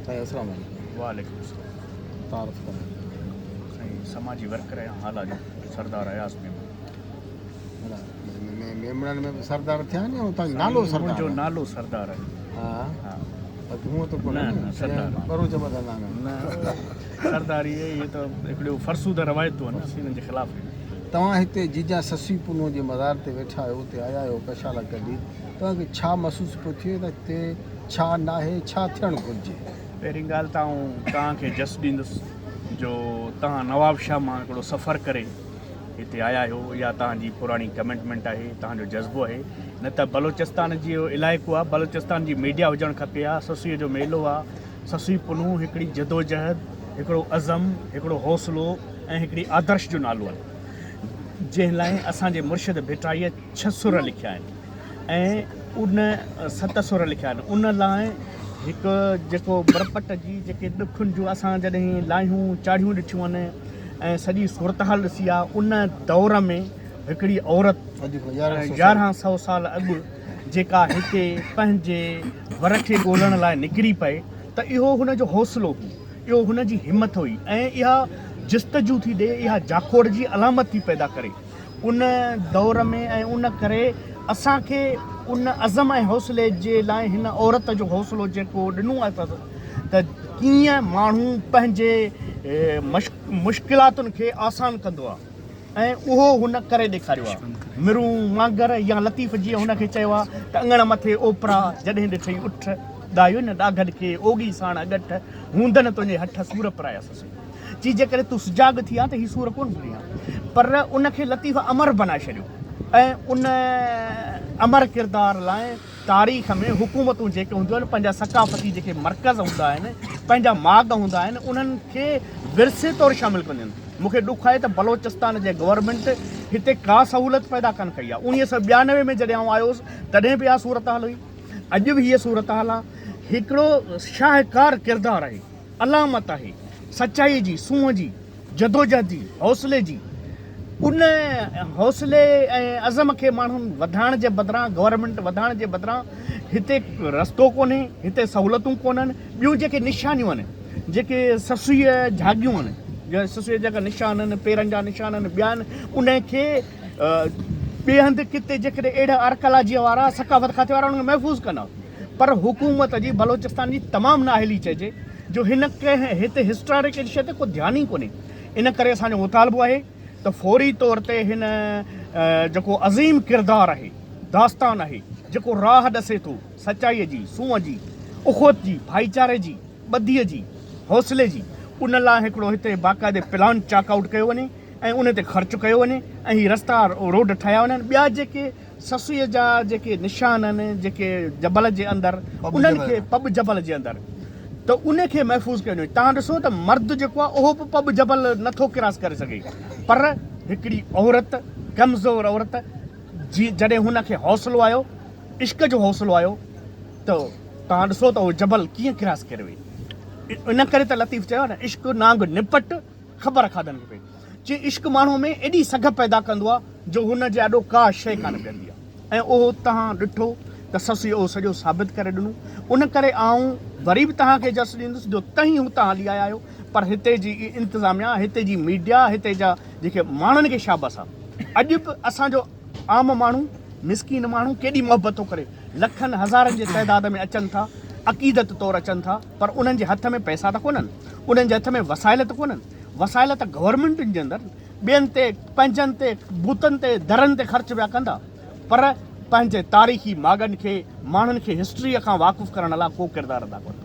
अस्सलाम वालेकुम। वालेकुम अस्सलाम। तारफ़ करें। साईं समाजी वर्कर आहियां हाल जो सरदार अयास में मेमणनि में बि सरदार थिया आहिनि या तव्हांजो नालो सरदार मुंहिंजो आहे? नालो सरदार आहे। हा हा हूअं त कोन न, न, सरदार। बरोज ॿधंदा आहिनि। न सरदारी इहे त हिकिड़ियूं फ़रसूद रवायतूं आहिनि हिननि जे ख़िलाफ़ु आहिनि। तव्हां हिते जीजा ससी पुनो जे मज़ार ते वेठा आहियो, उते आया आहियो कशाला कढी, तव्हांखे छा महसूसु पियो थिए त हिते छा नाहे, छा थियणु घुरिजे? पहिरीं ॻाल्हि तव्हांखे जस ॾींदुसि जो तव्हां नवाब शाह मां हिकिड़ो सफ़र करे हिते आया आहियो, इहा तव्हांजी पुराणी कमिटमेंट आहे, तव्हांजो जज़्बो आहे। न त बलोचिस्तान जो इलाइक़ो आहे, बलोचिस्तान जी मीडिया हुजणु खपे हा। ससूईअ जो मेलो आहे, ससूई पुनू हिकिड़ी जदोजहद, हिकिड़ो अज़म, हिकिड़ो हौसलो ऐं हिकिड़ी आदर्श जो नालो आहे, जंहिं लाइ असांजे मुर्शिद भिटाईअ 6 सुर लिखिया आहिनि ऐं उन 7 सुर लिखिया आहिनि। उन लाइ हिकु जेको बरपट जी जेके ॾुखनि जूं असां जॾहिं लाहियूं चाढ़ियूं ॾिठियूं आहिनि ऐं सॼी सूरतहाल ॾिसी आहे, उन दौर में हिकिड़ी औरत 1100 साल अॻु जेका हिते पंहिंजे वर खे ॻोल्हण लाइ निकिरी पए, त इहो हुनजो हौसलो हो, इहो हुनजी हिमत हुई ऐं इहा जिस्तजू थी ॾे, इहा जाखोड़ जी अलामत थी पैदा करे उन दौर में। ऐं उन करे असांखे उन अज़म ऐं हौसले जे लाइ हिन औरत जो हौसलो जेको ॾिनो आहे त कीअं माण्हू पंहिंजे मुश्किलातुनि खे आसान कंदो आहे ऐं उहो हुन करे ॾेखारियो आहे। मिरूं मांगर या लतीफ़ जीअं हुनखे चयो आहे त अङण मथे ओपरा जॾहिं ॾिठई उठ ॾायो न ॾागड़ खे ओगी साण अगठ हूंदनि तुंहिंजे हथ सूर परायसि जी, जेकॾहिं तूं सुजाग थी आहे त हीअ सूर कोन भुली आहे, पर उनखे लतीफ़ अमर बनाए छॾियो ऐं उन अमर किरदार लाइ तारीख़ में हुकूमतूं जेके हूंदियूं आहिनि, पंहिंजा सकाफ़ती जेके मर्कज़ हूंदा आहिनि, पंहिंजा माग हूंदा आहिनि, उन्हनि खे विरसे तौरु शामिलु कंदियूं आहिनि। मूंखे ॾुख आहे त बलोचिस्तान जे गवर्नमेंट हिते का सहूलियत पैदा कोन कई आहे। 1992 में जॾहिं आउं आयो हुउसि तॾहिं बि इहा सूरत हाल हुई, अॼु बि हीअ सूरत हाल आहे। हिकिड़ो शाहकार किरदारु आहे, अलामत आहे सचाई जी, सूंहं जी, जदोजहद जी, हौसले जी। उन हौसले ऐं अज़म खे माण्हुनि वधाइण जे बदिरां, गवर्नमेंट वधाइण जे बदिरां हिते रस्तो कोन्हे, हिते सहूलियतूं कोन्हनि। ॿियूं जेके निशानियूं आहिनि, जेके ससूईअ झागियूं आहिनि, ससूईअ जेका निशान आहिनि, पेरनि जा निशान आहिनि, ॿिया आहिनि, उनखे ॿिए हंधि किथे जेकॾहिं अहिड़ा आर्कियोलॉजीअ वारा, सकाफ़त खाते वारा उनखे महफ़ूज़ कंदा, पर हुकूमत जी बलोचिस्तान जी तमामु नाअहली चइजे जो हिन हिते हिस्टोरिकल शइ ते को ध्यानु ई कोन्हे। इन करे असांजो मुतालबो आहे त फौरी तौर ते हिन जेको अज़ीम किरदारु आहे, दास्तान आहे, जेको राह ॾसे थो सचाईअ जी, सूंहं जी, उख़्वत जी, भाईचारे जी, ॿधीअ जी, हौसले जी, उन लाइ हिकिड़ो हिते बाक़ाइदे प्लान चाकआउट कयो वञे ऐं उन ते ख़र्चु कयो वञे ऐं हीअ रस्ता रोड ठाहिया वञनि। ॿिया जेके ससूईअ जा जेके निशान आहिनि, जेके जबल जे अंदरि, उन्हनि खे पब जबल जे अंदरि, त उनखे महफ़ूज़ कयो वञे। तव्हां ॾिसो त मर्द जेको आहे उहो बि पब जबल नथो क्रॉस करे सघे, पर हिकिड़ी औरत, कमज़ोर औरत जी, जॾहिं हुनखे हौसलो आयो, इश्क जो हौसलो आयो, त तव्हां ॾिसो त उहो जबल कीअं क्रॉस करे वई। इन करे त लतीफ़ चयो न, इश्क नांग निपट ख़बर खाधनि खपे। जे इश्क माण्हू में एॾी सघ पैदा कंदो आहे जो हुन जे ॾाढो का शइ कान पवंदी आहे, ऐं उहो तव्हां ॾिठो त ससूईअ उहो सॼो साबित करे ॾिनो। उन करे आऊं वरी बि तव्हांखे जस ॾींदुसि जो तव्हीं हुतां हली आया आहियो, पर हिते जी इंतिज़ामिया, हिते जी मीडिया, हिते जा जेके माण्हुनि खे शाबास आहे। अॼु बि असांजो आम माण्हू, मिसकीन माण्हू केॾी मोहबत थो करे, लखनि हज़ारनि जे तइदाद में अचनि था, अक़ीदत तौरु अचनि था, पर उन्हनि जे हथ में पैसा त कोन्हनि, उन्हनि जे हथ में वसाइल त कोन्हनि। वसाइल त गवर्नमेंटुनि जे अंदरि ॿियनि ते, पंहिंजनि ते, बूतनि ते, दरनि ते ख़र्च पिया कंदा, पर पंहिंजे तारीख़ी मागनि खे, माण्हुनि खे हिस्ट्रीअ खां वाक़ुफ़ु करण लाइ को किरदारु अदा कोन्हे।